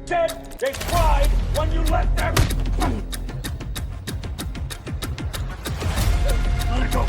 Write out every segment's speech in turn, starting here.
Said they cried when you let them. Let it go.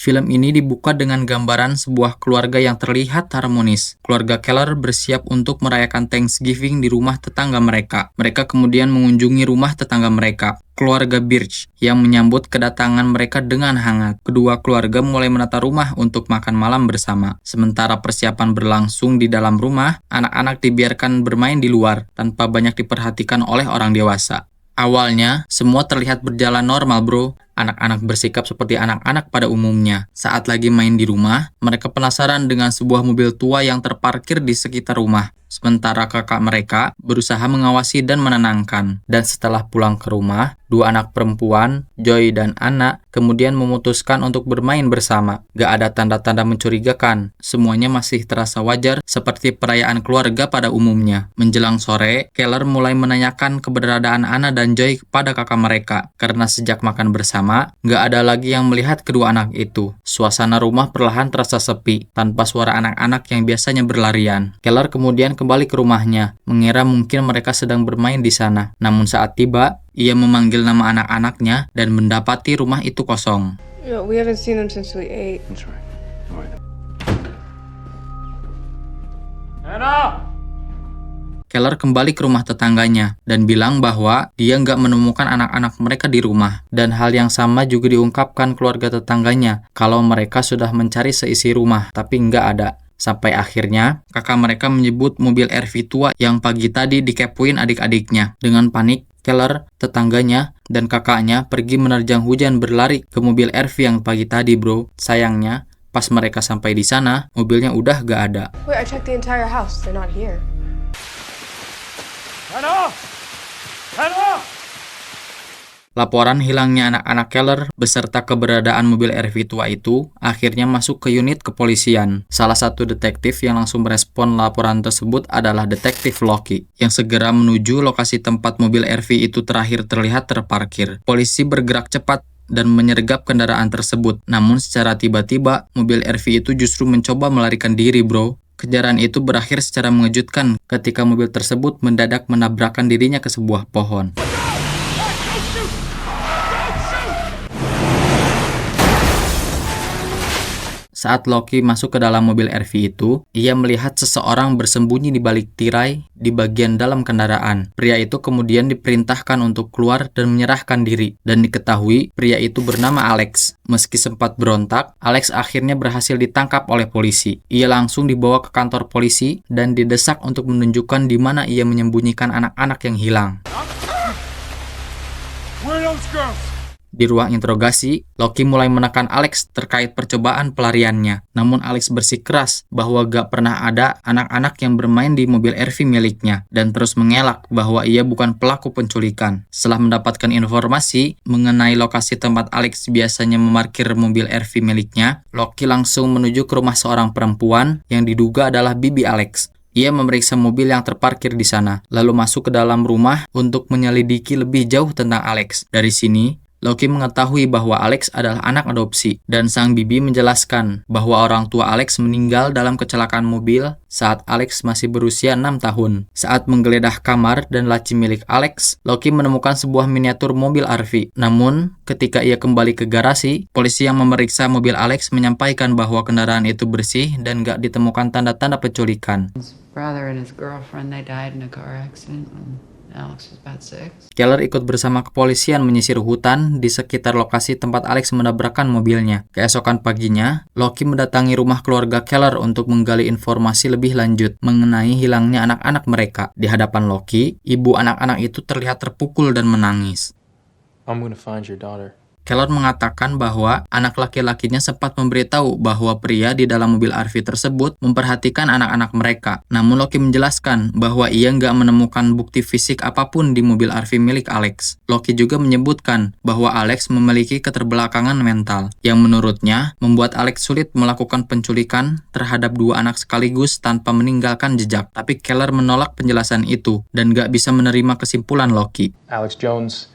Film ini dibuka dengan gambaran sebuah keluarga yang terlihat harmonis. Keluarga Keller bersiap untuk merayakan Thanksgiving di rumah tetangga mereka. Mereka kemudian mengunjungi rumah tetangga mereka, keluarga Birch, yang menyambut kedatangan mereka dengan hangat. Kedua keluarga mulai menata rumah untuk makan malam bersama. Sementara persiapan berlangsung di dalam rumah, anak-anak dibiarkan bermain di luar tanpa banyak diperhatikan oleh orang dewasa. Awalnya, semua terlihat berjalan normal, bro. Anak-anak bersikap seperti anak-anak pada umumnya. Saat lagi main di rumah, mereka penasaran dengan sebuah mobil tua yang terparkir di sekitar rumah. Sementara kakak mereka berusaha mengawasi dan menenangkan. Dan setelah pulang ke rumah, dua anak perempuan, Joy dan Anna, kemudian memutuskan untuk bermain bersama. Gak ada tanda-tanda mencurigakan. Semuanya masih terasa wajar seperti perayaan keluarga pada umumnya. Menjelang sore, Keller mulai menanyakan keberadaan Anna dan Joy kepada kakak mereka. Karena sejak makan bersama, gak ada lagi yang melihat kedua anak itu. Suasana rumah perlahan terasa sepi, tanpa suara anak-anak yang biasanya berlarian. Keller kemudian kembali ke rumahnya, mengira mungkin mereka sedang bermain di sana. Namun saat tiba, ia memanggil nama anak-anaknya dan mendapati rumah itu kosong. Yeah, we haven't seen them since we ate. That's right. All right. Anna! Keller kembali ke rumah tetangganya dan bilang bahwa dia nggak menemukan anak-anak mereka di rumah. Dan hal yang sama juga diungkapkan keluarga tetangganya kalau mereka sudah mencari seisi rumah, tapi nggak ada. Sampai akhirnya, kakak mereka menyebut mobil RV tua yang pagi tadi dikepoin adik-adiknya. Dengan panik, Keller, tetangganya, dan kakaknya pergi menerjang hujan berlari ke mobil RV yang pagi tadi, bro. Sayangnya, pas mereka sampai di sana, mobilnya udah gak ada. Wait, I checked the entire house. They're not here. Anna! Anna! Laporan hilangnya anak-anak Keller beserta keberadaan mobil RV tua itu akhirnya masuk ke unit kepolisian. Salah satu detektif yang langsung merespon laporan tersebut adalah detektif Loki, yang segera menuju lokasi tempat mobil RV itu terakhir terlihat terparkir. Polisi bergerak cepat dan menyergap kendaraan tersebut. Namun secara tiba-tiba, mobil RV itu justru mencoba melarikan diri, bro. Kejaran itu berakhir secara mengejutkan ketika mobil tersebut mendadak menabrakkan dirinya ke sebuah pohon. Saat Loki masuk ke dalam mobil RV itu, ia melihat seseorang bersembunyi di balik tirai di bagian dalam kendaraan. Pria itu kemudian diperintahkan untuk keluar dan menyerahkan diri. Dan diketahui pria itu bernama Alex. Meski sempat berontak, Alex akhirnya berhasil ditangkap oleh polisi. Ia langsung dibawa ke kantor polisi dan didesak untuk menunjukkan di mana ia menyembunyikan anak-anak yang hilang. Where are those girls? Di ruang interogasi, Loki mulai menekan Alex terkait percobaan pelariannya. Namun Alex bersikeras bahwa gak pernah ada anak-anak yang bermain di mobil RV miliknya dan terus mengelak bahwa ia bukan pelaku penculikan. Setelah mendapatkan informasi mengenai lokasi tempat Alex biasanya memarkir mobil RV miliknya, Loki langsung menuju ke rumah seorang perempuan yang diduga adalah bibi Alex. Ia memeriksa mobil yang terparkir di sana, lalu masuk ke dalam rumah untuk menyelidiki lebih jauh tentang Alex. Dari sini, Loki mengetahui bahwa Alex adalah anak adopsi, dan sang bibi menjelaskan bahwa orang tua Alex meninggal dalam kecelakaan mobil saat Alex masih berusia 6 tahun. Saat menggeledah kamar dan laci milik Alex, Loki menemukan sebuah miniatur mobil RV. Namun, ketika ia kembali ke garasi, polisi yang memeriksa mobil Alex menyampaikan bahwa kendaraan itu bersih dan gak ditemukan tanda-tanda penculikan. His brother and his girlfriend, they died in a car accident when Alex was about 6. Keller ikut bersama kepolisian menyisir hutan di sekitar lokasi tempat Alex menabrakkan mobilnya. Keesokan paginya, Loki mendatangi rumah keluarga Keller untuk menggali informasi lebih lanjut mengenai hilangnya anak-anak mereka. Di hadapan Loki, ibu anak-anak itu terlihat terpukul dan menangis. I'm gonna find your daughter. Keller mengatakan bahwa anak laki-lakinya sempat memberitahu bahwa pria di dalam mobil RV tersebut memperhatikan anak-anak mereka. Namun Loki menjelaskan bahwa ia nggak menemukan bukti fisik apapun di mobil RV milik Alex. Loki juga menyebutkan bahwa Alex memiliki keterbelakangan mental yang menurutnya membuat Alex sulit melakukan penculikan terhadap dua anak sekaligus tanpa meninggalkan jejak. Tapi Keller menolak penjelasan itu dan nggak bisa menerima kesimpulan Loki. Alex Jones,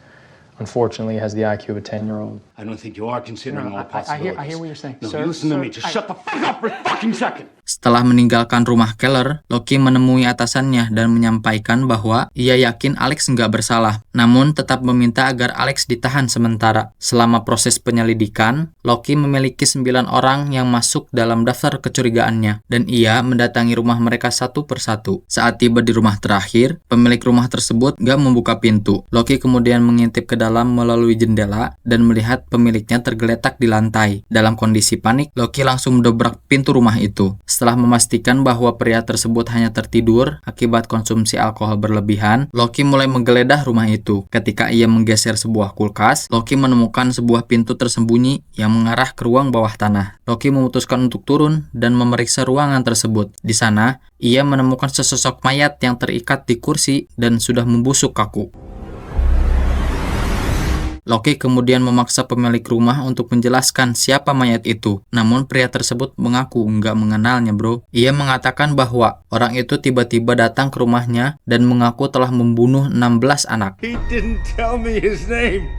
unfortunately, has the IQ of a 10-year-old. I don't think you are considering all I possibilities. hear what you're saying. No, Sir, listen to sir, me. Just shut the fuck up for a fucking second. Setelah meninggalkan rumah Keller, Loki menemui atasannya dan menyampaikan bahwa ia yakin Alex nggak bersalah, namun tetap meminta agar Alex ditahan sementara. Selama proses penyelidikan, Loki memiliki 9 orang yang masuk dalam daftar kecurigaannya, dan ia mendatangi rumah mereka satu persatu. Saat tiba di rumah terakhir, pemilik rumah tersebut nggak membuka pintu. Loki kemudian mengintip ke dalam melalui jendela dan melihat pemiliknya tergeletak di lantai. Dalam kondisi panik, Loki langsung mendobrak pintu rumah itu. Setelah memastikan bahwa pria tersebut hanya tertidur akibat konsumsi alkohol berlebihan, Loki mulai menggeledah rumah itu. Ketika ia menggeser sebuah kulkas, Loki menemukan sebuah pintu tersembunyi yang mengarah ke ruang bawah tanah. Loki memutuskan untuk turun dan memeriksa ruangan tersebut. Di sana, ia menemukan sesosok mayat yang terikat di kursi dan sudah membusuk kaku. Loki kemudian memaksa pemilik rumah untuk menjelaskan siapa mayat itu. Namun pria tersebut mengaku nggak mengenalnya, bro. Ia mengatakan bahwa orang itu tiba-tiba datang ke rumahnya dan mengaku telah membunuh 16 anak. He didn't tell me his name.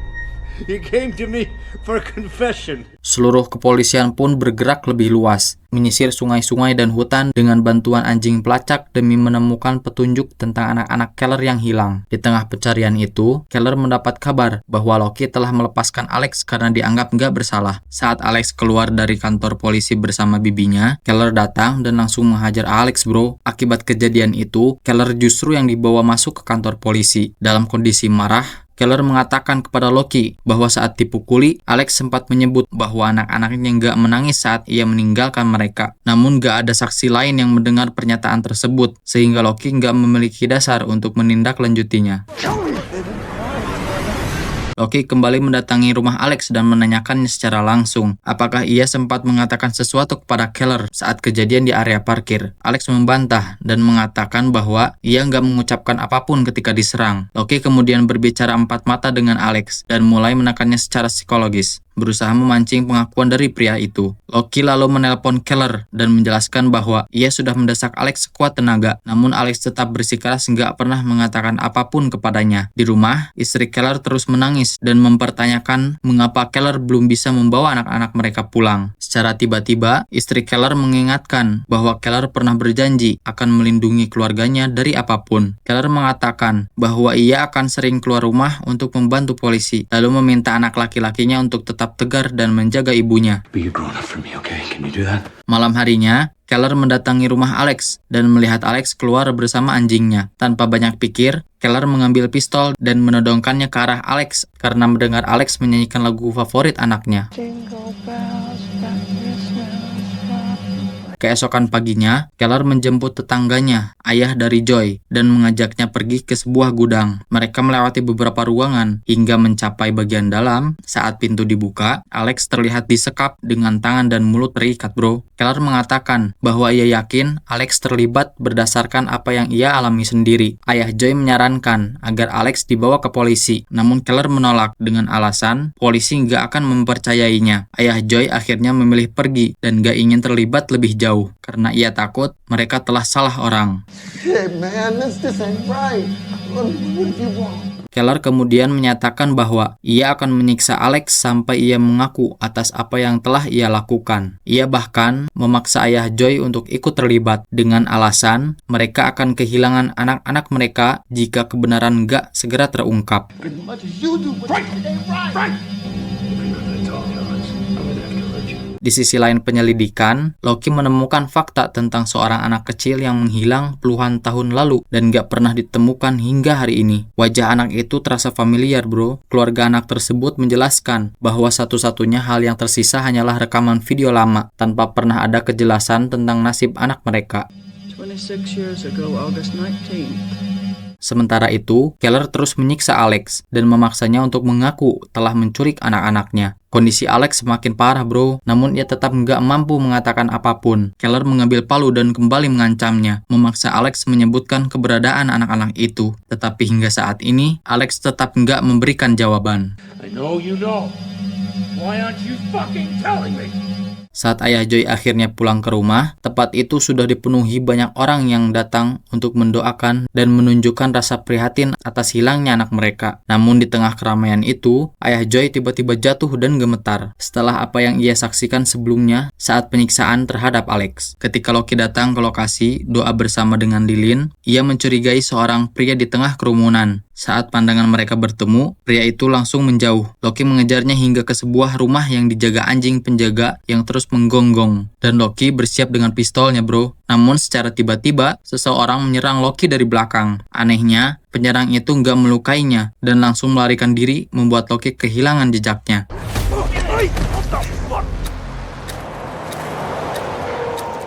He came to me for confession. Seluruh kepolisian pun bergerak lebih luas, menyisir sungai-sungai dan hutan dengan bantuan anjing pelacak demi menemukan petunjuk tentang anak-anak Keller yang hilang. Di tengah pencarian itu, Keller mendapat kabar bahwa Loki telah melepaskan Alex karena dianggap nggak bersalah. Saat Alex keluar dari kantor polisi bersama bibinya, Keller datang dan langsung menghajar Alex, bro. Akibat kejadian itu, Keller justru yang dibawa masuk ke kantor polisi. Dalam kondisi marah, Keller mengatakan kepada Loki bahwa saat dipukuli, Alex sempat menyebut bahwa anak-anaknya nggak menangis saat ia meninggalkan mereka. Namun nggak ada saksi lain yang mendengar pernyataan tersebut, sehingga Loki nggak memiliki dasar untuk menindaklanjutinya. Loki kembali mendatangi rumah Alex dan menanyakannya secara langsung apakah ia sempat mengatakan sesuatu kepada Keller saat kejadian di area parkir. Alex membantah dan mengatakan bahwa ia nggak mengucapkan apapun ketika diserang. Loki kemudian berbicara empat mata dengan Alex dan mulai menekannya secara psikologis, berusaha memancing pengakuan dari pria itu. Loki lalu menelpon Keller dan menjelaskan bahwa ia sudah mendesak Alex sekuat tenaga, namun Alex tetap bersikeras nggak pernah mengatakan apapun kepadanya. Di rumah, istri Keller terus menangis dan mempertanyakan mengapa Keller belum bisa membawa anak-anak mereka pulang. Secara tiba-tiba, istri Keller mengingatkan bahwa Keller pernah berjanji akan melindungi keluarganya dari apapun. Keller mengatakan bahwa ia akan sering keluar rumah untuk membantu polisi, lalu meminta anak laki-lakinya untuk tetap tegar dan menjaga ibunya. Be a grown up for me, okay? Can you do that? Malam harinya, Keller mendatangi rumah Alex dan melihat Alex keluar bersama anjingnya. Tanpa banyak pikir, Keller mengambil pistol dan menodongkannya ke arah Alex karena mendengar Alex menyanyikan lagu favorit anaknya. Jingle bells, rock Christmas, rock. Keesokan paginya, Keller menjemput tetangganya, ayah dari Joy, dan mengajaknya pergi ke sebuah gudang. Mereka melewati beberapa ruangan hingga mencapai bagian dalam. Saat pintu dibuka, Alex terlihat disekap dengan tangan dan mulut terikat, bro. Keller mengatakan bahwa ia yakin Alex terlibat berdasarkan apa yang ia alami sendiri. Ayah Joy menyarankan agar Alex dibawa ke polisi, namun Keller menolak dengan alasan polisi nggak akan mempercayainya. Ayah Joy akhirnya memilih pergi dan nggak ingin terlibat lebih jauh karena ia takut mereka telah salah orang. Shit, man, this ain't right. What if you want? Keller kemudian menyatakan bahwa ia akan menyiksa Alex sampai ia mengaku atas apa yang telah ia lakukan. Ia bahkan memaksa ayah Joy untuk ikut terlibat dengan alasan mereka akan kehilangan anak-anak mereka jika kebenaran nggak segera terungkap. As much as you do, but it ain't right. Di sisi lain penyelidikan, Loki menemukan fakta tentang seorang anak kecil yang menghilang puluhan tahun lalu dan gak pernah ditemukan hingga hari ini. Wajah anak itu terasa familiar, bro. Keluarga anak tersebut menjelaskan bahwa satu-satunya hal yang tersisa hanyalah rekaman video lama tanpa pernah ada kejelasan tentang nasib anak mereka. 26 years ago, August 19th. Sementara itu, Keller terus menyiksa Alex dan memaksanya untuk mengaku telah menculik anak-anaknya. Kondisi Alex semakin parah bro, namun ia tetap nggak mampu mengatakan apapun. Keller mengambil palu dan kembali mengancamnya, memaksa Alex menyebutkan keberadaan anak-anak itu. Tetapi hingga saat ini, Alex tetap nggak memberikan jawaban. I know you know. Why aren't you fucking telling me? Saat ayah Joy akhirnya pulang ke rumah, tempat itu sudah dipenuhi banyak orang yang datang untuk mendoakan dan menunjukkan rasa prihatin atas hilangnya anak mereka. Namun di tengah keramaian itu, ayah Joy tiba-tiba jatuh dan gemetar setelah apa yang ia saksikan sebelumnya saat penyiksaan terhadap Alex. Ketika Loki datang ke lokasi, doa bersama dengan Lilin, ia mencurigai seorang pria di tengah kerumunan. Saat pandangan mereka bertemu, pria itu langsung menjauh. Loki mengejarnya hingga ke sebuah rumah yang dijaga anjing penjaga yang terus menggonggong. Dan Loki bersiap dengan pistolnya bro. Namun secara tiba-tiba, seseorang menyerang Loki dari belakang. Anehnya, penyerang itu nggak melukainya dan langsung melarikan diri, membuat Loki kehilangan jejaknya.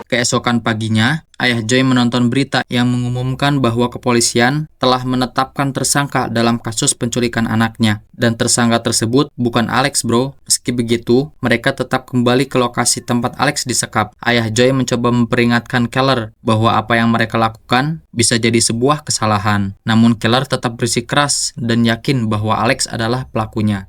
Keesokan paginya, ayah Joy menonton berita yang mengumumkan bahwa kepolisian telah menetapkan tersangka dalam kasus penculikan anaknya. Dan tersangka tersebut bukan Alex bro. Meski begitu, mereka tetap kembali ke lokasi tempat Alex disekap. Ayah Joy mencoba memperingatkan Keller bahwa apa yang mereka lakukan bisa jadi sebuah kesalahan. Namun Keller tetap bersikeras dan yakin bahwa Alex adalah pelakunya.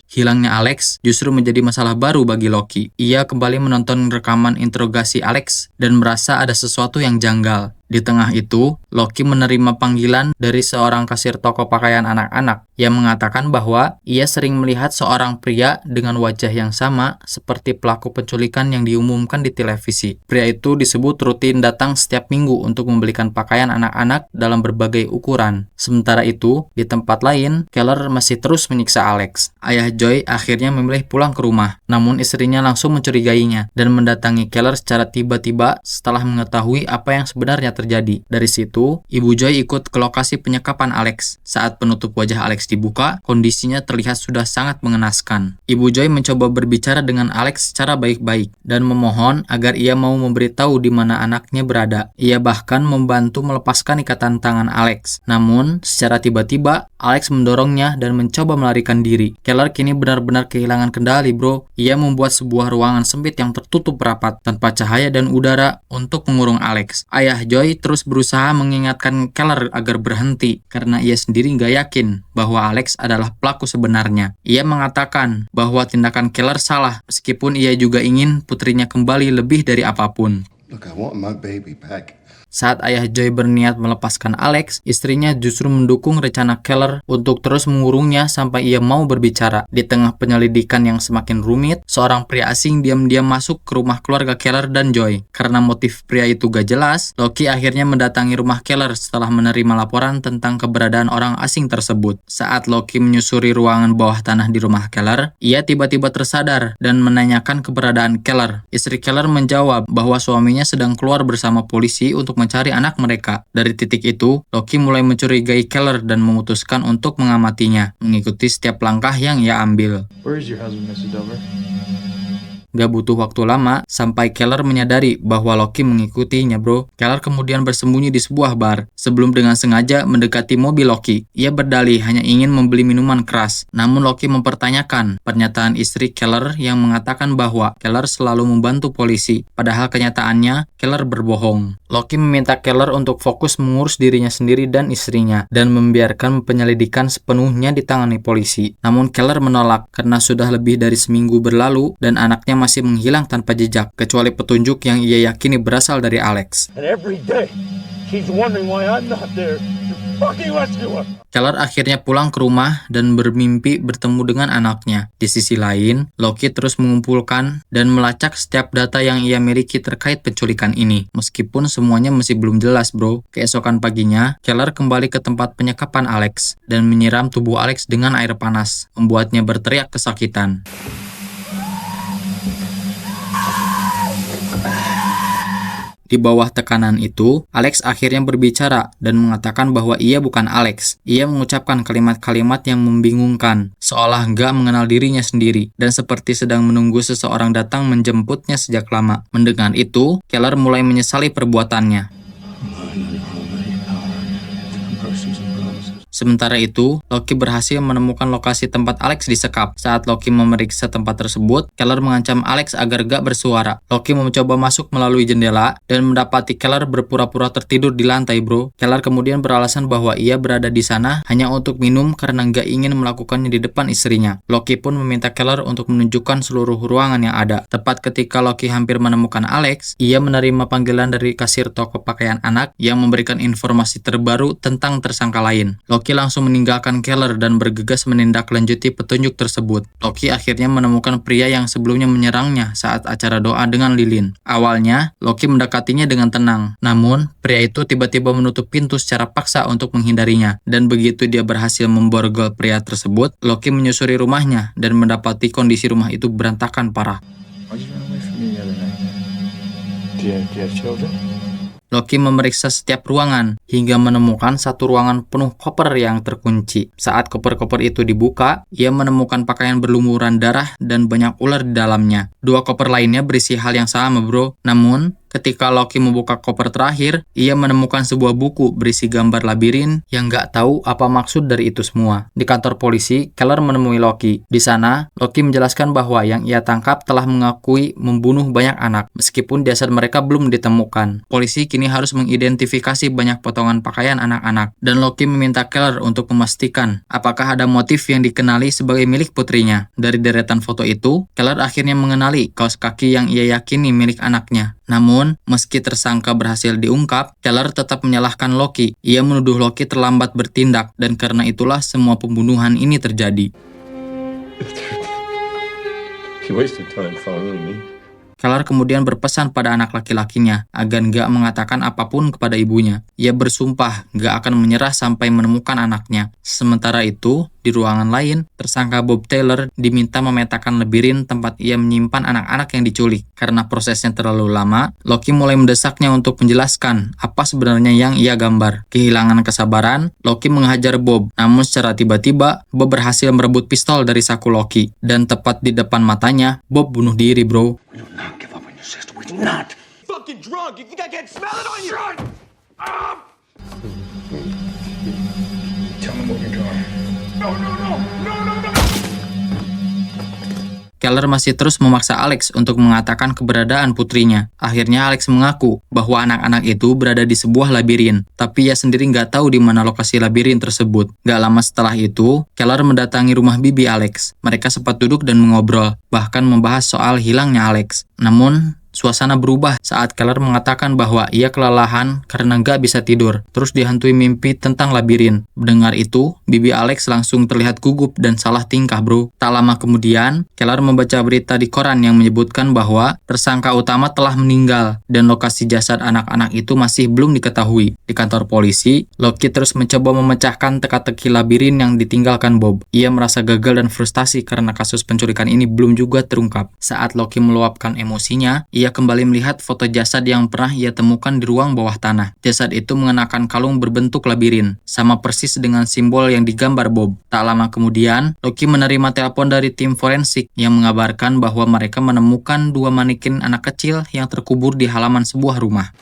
Hilangnya Alex justru menjadi masalah baru bagi Loki. Ia kembali menonton rekaman interogasi Alex dan merasa ada sesuatu yang janggal. Di tengah itu, Loki menerima panggilan dari seorang kasir toko pakaian anak-anak yang mengatakan bahwa ia sering melihat seorang pria dengan wajah yang sama seperti pelaku penculikan yang diumumkan di televisi. Pria itu disebut rutin datang setiap minggu untuk membelikan pakaian anak-anak dalam berbagai ukuran. Sementara itu, di tempat lain, Keller masih terus menyiksa Alex. Ayah Joy akhirnya memilih pulang ke rumah, namun istrinya langsung mencurigainya dan mendatangi Keller secara tiba-tiba setelah mengetahui apa yang sebenarnya terjadi. Dari situ, Ibu Joy ikut ke lokasi penyekapan Alex. Saat penutup wajah Alex dibuka, kondisinya terlihat sudah sangat mengenaskan. Ibu Joy mencoba berbicara dengan Alex secara baik-baik dan memohon agar ia mau memberitahu di mana anaknya berada. Ia bahkan membantu melepaskan ikatan tangan Alex. Namun, secara tiba-tiba, Alex mendorongnya dan mencoba melarikan diri. Keller kini benar-benar kehilangan kendali bro. Ia membuat sebuah ruangan sempit yang tertutup rapat tanpa cahaya dan udara untuk mengurung Alex. Ayah Joy terus berusaha mengingatkan Keller agar berhenti karena ia sendiri nggak yakin bahwa Alex adalah pelaku sebenarnya. Ia mengatakan bahwa tindakan Keller salah meskipun ia juga ingin putrinya kembali lebih dari apapun. Look, I want my baby back. Saat ayah Joy berniat melepaskan Alex, istrinya justru mendukung rencana Keller untuk terus mengurungnya sampai ia mau berbicara. Di tengah penyelidikan yang semakin rumit, seorang pria asing diam-diam masuk ke rumah keluarga Keller dan Joy. Karena motif pria itu gak jelas, Loki akhirnya mendatangi rumah Keller setelah menerima laporan tentang keberadaan orang asing tersebut. Saat Loki menyusuri ruangan bawah tanah di rumah Keller, ia tiba-tiba tersadar dan menanyakan keberadaan Keller. Istri Keller menjawab bahwa suaminya sedang keluar bersama polisi untuk mencari anak mereka. Dari titik itu, Loki mulai mencurigai Keller dan memutuskan untuk mengamatinya, mengikuti setiap langkah yang ia ambil. Where is your husband, Mrs. Dover? Gak butuh waktu lama sampai Keller menyadari bahwa Loki mengikutinya bro. Keller kemudian bersembunyi di sebuah bar sebelum dengan sengaja mendekati mobil Loki. Ia berdalih hanya ingin membeli minuman keras. Namun Loki mempertanyakan pernyataan istri Keller yang mengatakan bahwa Keller selalu membantu polisi. Padahal kenyataannya Keller berbohong. Loki meminta Keller untuk fokus mengurus dirinya sendiri dan istrinya dan membiarkan penyelidikan sepenuhnya ditangani polisi. Namun Keller menolak karena sudah lebih dari seminggu berlalu dan anaknya masih menghilang tanpa jejak, kecuali petunjuk yang ia yakini berasal dari Alex. And every day, she's wondering why I'm not there to fucking rescue her. Keller akhirnya pulang ke rumah dan bermimpi bertemu dengan anaknya. Di sisi lain, Loki terus mengumpulkan dan melacak setiap data yang ia miliki terkait penculikan ini. Meskipun semuanya masih belum jelas bro. Keesokan paginya, Keller kembali ke tempat penyekapan Alex dan menyiram tubuh Alex dengan air panas, membuatnya berteriak kesakitan. Di bawah tekanan itu, Alex akhirnya berbicara dan mengatakan bahwa ia bukan Alex. Ia mengucapkan kalimat-kalimat yang membingungkan, seolah nggak mengenal dirinya sendiri, dan seperti sedang menunggu seseorang datang menjemputnya sejak lama. Mendengar itu, Keller mulai menyesali perbuatannya. My Sementara itu, Loki berhasil menemukan lokasi tempat Alex disekap. Saat Loki memeriksa tempat tersebut, Keller mengancam Alex agar gak bersuara. Loki mencoba masuk melalui jendela dan mendapati Keller berpura-pura tertidur di lantai, bro. Keller kemudian beralasan bahwa ia berada di sana hanya untuk minum karena gak ingin melakukannya di depan istrinya. Loki pun meminta Keller untuk menunjukkan seluruh ruangan yang ada. Tepat ketika Loki hampir menemukan Alex, ia menerima panggilan dari kasir toko pakaian anak yang memberikan informasi terbaru tentang tersangka lain. Loki langsung meninggalkan Keller dan bergegas menindaklanjuti petunjuk tersebut. Loki akhirnya menemukan pria yang sebelumnya menyerangnya saat acara doa dengan lilin. Awalnya, Loki mendekatinya dengan tenang. Namun, pria itu tiba-tiba menutup pintu secara paksa untuk menghindarinya. Dan begitu dia berhasil memborgol pria tersebut, Loki menyusuri rumahnya dan mendapati kondisi rumah itu berantakan parah. Loki memeriksa setiap ruangan hingga menemukan satu ruangan penuh koper yang terkunci. Saat koper-koper itu dibuka, ia menemukan pakaian berlumuran darah dan banyak ular di dalamnya. Dua koper lainnya berisi hal yang sama, bro. Namun, ketika Loki membuka koper terakhir, ia menemukan sebuah buku berisi gambar labirin yang gak tahu apa maksud dari itu semua. Di kantor polisi, Keller menemui Loki. Di sana, Loki menjelaskan bahwa yang ia tangkap telah mengakui membunuh banyak anak, meskipun jasad mereka belum ditemukan. Polisi kini harus mengidentifikasi banyak potongan pakaian anak-anak, dan Loki meminta Keller untuk memastikan apakah ada motif yang dikenali sebagai milik putrinya. Dari deretan foto itu, Keller akhirnya mengenali kaos kaki yang ia yakini milik anaknya. Namun, meski tersangka berhasil diungkap, Keller tetap menyalahkan Loki. Ia menuduh Loki terlambat bertindak, dan karena itulah semua pembunuhan ini terjadi. Keller kemudian berpesan pada anak laki-lakinya agar gak mengatakan apapun kepada ibunya. Ia bersumpah gak akan menyerah sampai menemukan anaknya. Sementara itu, di ruangan lain, tersangka Bob Taylor diminta memetakan labirin tempat ia menyimpan anak-anak yang diculik. Karena prosesnya terlalu lama, Loki mulai mendesaknya untuk menjelaskan apa sebenarnya yang ia gambar. Kehilangan kesabaran, Loki menghajar Bob. Namun secara tiba-tiba, Bob berhasil merebut pistol dari saku Loki. Dan tepat di depan matanya, Bob bunuh diri, bro. We do not give up on your sister. We do not. Fucking drunk. You think I can't smell it on you? Tell me what you're drawing. No. Keller masih terus memaksa Alex untuk mengatakan keberadaan putrinya. Akhirnya Alex mengaku bahwa anak-anak itu berada di sebuah labirin, tapi ia sendiri nggak tahu di mana lokasi labirin tersebut. Gak lama setelah itu, Keller mendatangi rumah bibi Alex. Mereka sempat duduk dan mengobrol, bahkan membahas soal hilangnya Alex. Namun, suasana berubah saat Keller mengatakan bahwa ia kelelahan karena gak bisa tidur, terus dihantui mimpi tentang labirin. Mendengar itu, bibi Alex langsung terlihat gugup dan salah tingkah, bro. Tak lama kemudian, Keller membaca berita di koran yang menyebutkan bahwa tersangka utama telah meninggal dan lokasi jasad anak-anak itu masih belum diketahui. Di kantor polisi, Loki terus mencoba memecahkan teka-teki labirin yang ditinggalkan Bob. Ia merasa gagal dan frustasi karena kasus penculikan ini belum juga terungkap. Saat Loki meluapkan emosinya, ia kembali melihat foto jasad yang pernah ia temukan di ruang bawah tanah. Jasad itu mengenakan kalung berbentuk labirin, sama persis dengan simbol yang digambar Bob. Tak lama kemudian, Loki menerima telepon dari tim forensik yang mengabarkan bahwa mereka menemukan dua manekin anak kecil yang terkubur di halaman sebuah rumah.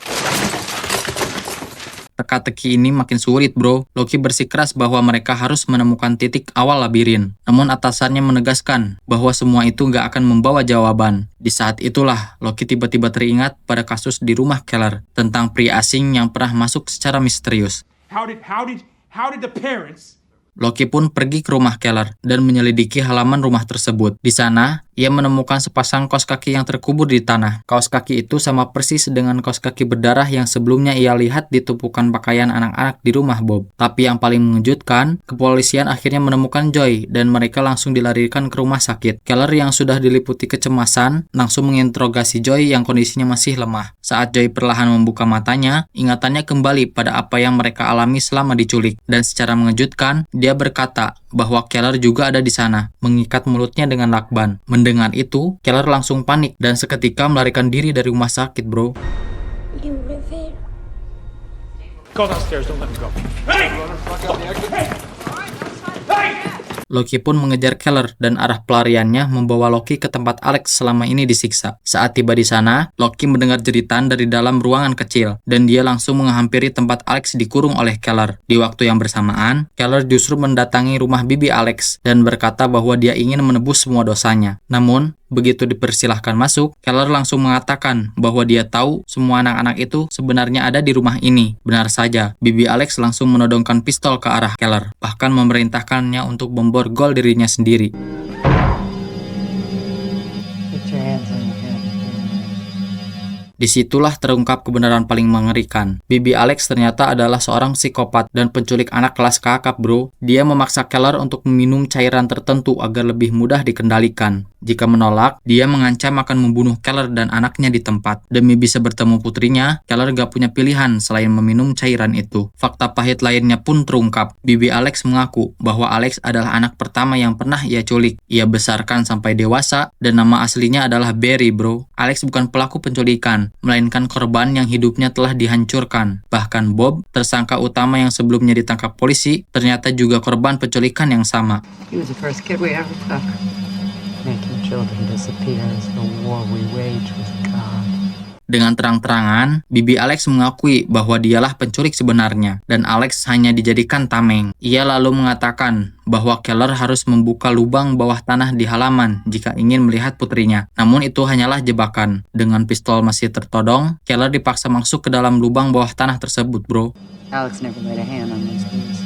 Teka-teki ini makin sulit, bro. Loki bersikeras bahwa mereka harus menemukan titik awal labirin. Namun atasannya menegaskan bahwa semua itu nggak akan membawa jawaban. Di saat itulah, Loki tiba-tiba teringat pada kasus di rumah Keller tentang pria asing yang pernah masuk secara misterius. How did the parents? Loki pun pergi ke rumah Keller dan menyelidiki halaman rumah tersebut. Di sana, ia menemukan sepasang kaos kaki yang terkubur di tanah. Kaos kaki itu sama persis dengan kaos kaki berdarah yang sebelumnya ia lihat di tumpukan pakaian anak-anak di rumah Bob. Tapi yang paling mengejutkan, kepolisian akhirnya menemukan Joy dan mereka langsung dilarikan ke rumah sakit. Keller yang sudah diliputi kecemasan langsung menginterogasi Joy yang kondisinya masih lemah. Saat Joy perlahan membuka matanya, ingatannya kembali pada apa yang mereka alami selama diculik. Dan secara mengejutkan, dia berkata bahwa Keller juga ada di sana, mengikat mulutnya dengan lakban. Mendengar itu, Keller langsung panik dan seketika melarikan diri dari rumah sakit, bro. You live here? Go downstairs, don't let him go. Loki pun mengejar Keller dan arah pelariannya membawa Loki ke tempat Alex selama ini disiksa. Saat tiba di sana, Loki mendengar jeritan dari dalam ruangan kecil dan dia langsung menghampiri tempat Alex dikurung oleh Keller. Di waktu yang bersamaan, Keller justru mendatangi rumah bibi Alex dan berkata bahwa dia ingin menebus semua dosanya. Namun, begitu dipersilahkan masuk, Keller langsung mengatakan bahwa dia tahu semua anak-anak itu sebenarnya ada di rumah ini. Benar saja, bibi Alex langsung menodongkan pistol ke arah Keller, bahkan memerintahkannya untuk memborgol dirinya sendiri. Put your hands on your head. Disitulah terungkap kebenaran paling mengerikan. Bibi Alex ternyata adalah seorang psikopat dan penculik anak kelas kakap, bro. Dia memaksa Keller untuk meminum cairan tertentu agar lebih mudah dikendalikan. Jika menolak, dia mengancam akan membunuh Keller dan anaknya di tempat. Demi bisa bertemu putrinya, Keller gak punya pilihan selain meminum cairan itu. Fakta pahit lainnya pun terungkap. Bibi Alex mengaku bahwa Alex adalah anak pertama yang pernah ia culik. Ia besarkan sampai dewasa dan nama aslinya adalah Barry, bro. Alex bukan pelaku penculikan, melainkan korban yang hidupnya telah dihancurkan. Bahkan Bob, tersangka utama yang sebelumnya ditangkap polisi, ternyata juga korban penculikan yang sama. He was the first kid we ever took. Making children disappear is the war we wage with God. Dengan terang-terangan, bibi Alex mengakui bahwa dialah penculik sebenarnya, dan Alex hanya dijadikan tameng. Ia lalu mengatakan bahwa Keller harus membuka lubang bawah tanah di halaman jika ingin melihat putrinya. Namun itu hanyalah jebakan. Dengan pistol masih tertodong, Keller dipaksa masuk ke dalam lubang bawah tanah tersebut, bro. Alex never laid a hand on those things.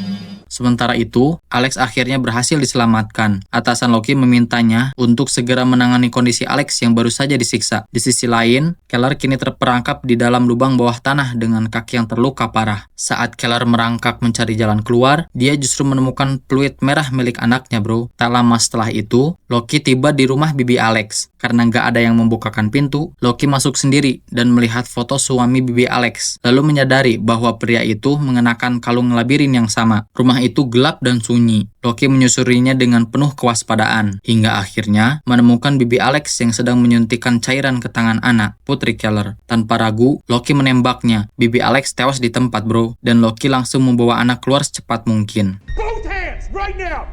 Sementara itu, Alex akhirnya berhasil diselamatkan. Atasan Loki memintanya untuk segera menangani kondisi Alex yang baru saja disiksa. Di sisi lain, Keller kini terperangkap di dalam lubang bawah tanah dengan kaki yang terluka parah. Saat Keller merangkak mencari jalan keluar, dia justru menemukan peluit merah milik anaknya, bro. Tak lama setelah itu, Loki tiba di rumah bibi Alex. Karena nggak ada yang membukakan pintu, Loki masuk sendiri dan melihat foto suami bibi Alex. Lalu menyadari bahwa pria itu mengenakan kalung labirin yang sama. Rumah itu gelap dan sunyi. Loki menyusurinya dengan penuh kewaspadaan, hingga akhirnya menemukan bibi Alex yang sedang menyuntikkan cairan ke tangan anak, putri Keller. Tanpa ragu, Loki menembaknya. Bibi Alex tewas di tempat, bro, dan Loki langsung membawa anak keluar secepat mungkin. Both hands, right now!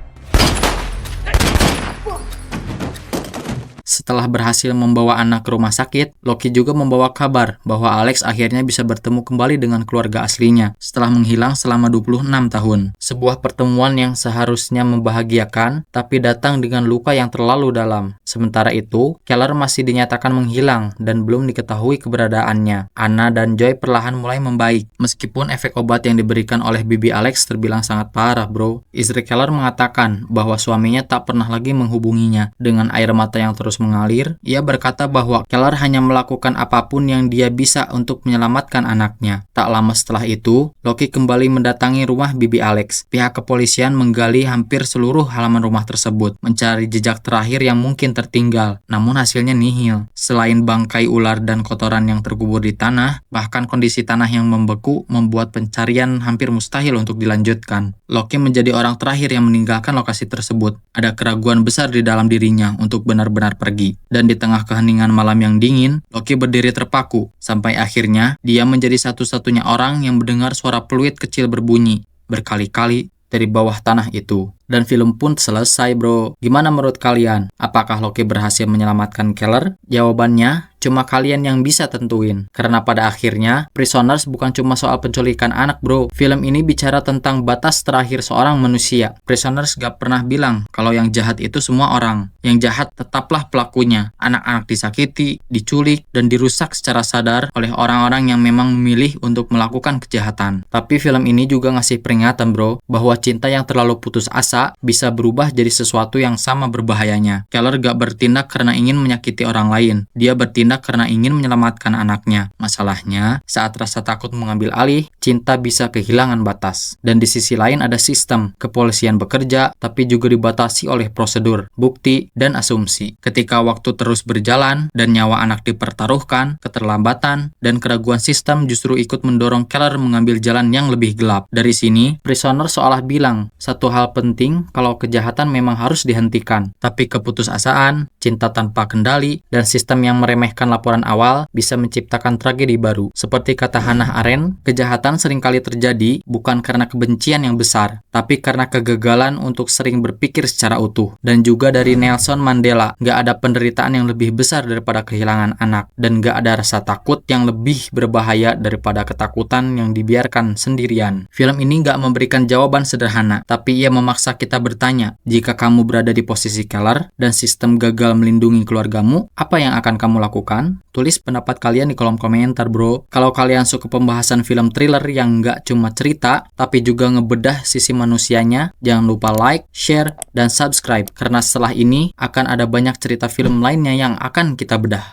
Setelah berhasil membawa anak ke rumah sakit, Loki juga membawa kabar bahwa Alex akhirnya bisa bertemu kembali dengan keluarga aslinya setelah menghilang selama 26 tahun. Sebuah pertemuan yang seharusnya membahagiakan, tapi datang dengan luka yang terlalu dalam. Sementara itu, Keller masih dinyatakan menghilang dan belum diketahui keberadaannya. Anna dan Joy perlahan mulai membaik, meskipun efek obat yang diberikan oleh bibi Alex terbilang sangat parah, bro. Istri Keller mengatakan bahwa suaminya tak pernah lagi menghubunginya. Dengan air mata yang terus mengalir, ia berkata bahwa Keller hanya melakukan apapun yang dia bisa untuk menyelamatkan anaknya. Tak lama setelah itu, Loki kembali mendatangi rumah bibi Alex. Pihak kepolisian menggali hampir seluruh halaman rumah tersebut, mencari jejak terakhir yang mungkin tertinggal, namun hasilnya nihil. Selain bangkai ular dan kotoran yang terkubur di tanah, bahkan kondisi tanah yang membeku membuat pencarian hampir mustahil untuk dilanjutkan. Loki menjadi orang terakhir yang meninggalkan lokasi tersebut. Ada keraguan besar di dalam dirinya untuk benar-benar pergi. Dan di tengah keheningan malam yang dingin, Loki berdiri terpaku, sampai akhirnya dia menjadi satu-satunya orang yang mendengar suara peluit kecil berbunyi berkali-kali dari bawah tanah itu. Dan film pun selesai, bro. Gimana menurut kalian? Apakah Loki berhasil menyelamatkan Keller? Jawabannya, cuma kalian yang bisa tentuin. Karena pada akhirnya, Prisoners bukan cuma soal penculikan anak, bro. Film ini bicara tentang batas terakhir seorang manusia. Prisoners gak pernah bilang kalau yang jahat itu semua orang. Yang jahat tetaplah pelakunya. Anak-anak disakiti, diculik, dan dirusak secara sadar oleh orang-orang yang memang memilih untuk melakukan kejahatan. Tapi film ini juga ngasih peringatan, bro, bahwa cinta yang terlalu putus asa bisa berubah jadi sesuatu yang sama berbahayanya. Keller gak bertindak karena ingin menyakiti orang lain. Dia bertindak karena ingin menyelamatkan anaknya. Masalahnya, saat rasa takut mengambil alih, cinta bisa kehilangan batas. Dan di sisi lain ada sistem. Kepolisian bekerja, tapi juga dibatasi oleh prosedur, bukti, dan asumsi. Ketika waktu terus berjalan, dan nyawa anak dipertaruhkan, keterlambatan, dan keraguan sistem justru ikut mendorong Keller mengambil jalan yang lebih gelap. Dari sini, Prisoner seolah bilang, satu hal penting kalau kejahatan memang harus dihentikan, tapi keputusasaan, cinta tanpa kendali, dan sistem yang meremehkan membenarkan laporan awal bisa menciptakan tragedi baru. Seperti kata Hannah Arendt, kejahatan seringkali terjadi bukan karena kebencian yang besar, tapi karena kegagalan untuk sering berpikir secara utuh. Dan juga dari Nelson Mandela, nggak ada penderitaan yang lebih besar daripada kehilangan anak, dan nggak ada rasa takut yang lebih berbahaya daripada ketakutan yang dibiarkan sendirian. Film ini nggak memberikan jawaban sederhana, tapi ia memaksa kita bertanya, jika kamu berada di posisi Keller dan sistem gagal melindungi keluargamu, apa yang akan kamu lakukan? Tulis pendapat kalian di kolom komentar, bro. Kalau kalian suka pembahasan film thriller yang nggak cuma cerita, tapi juga ngebedah sisi manusianya, jangan lupa like, share, dan subscribe, karena setelah ini akan ada banyak cerita film lainnya yang akan kita bedah.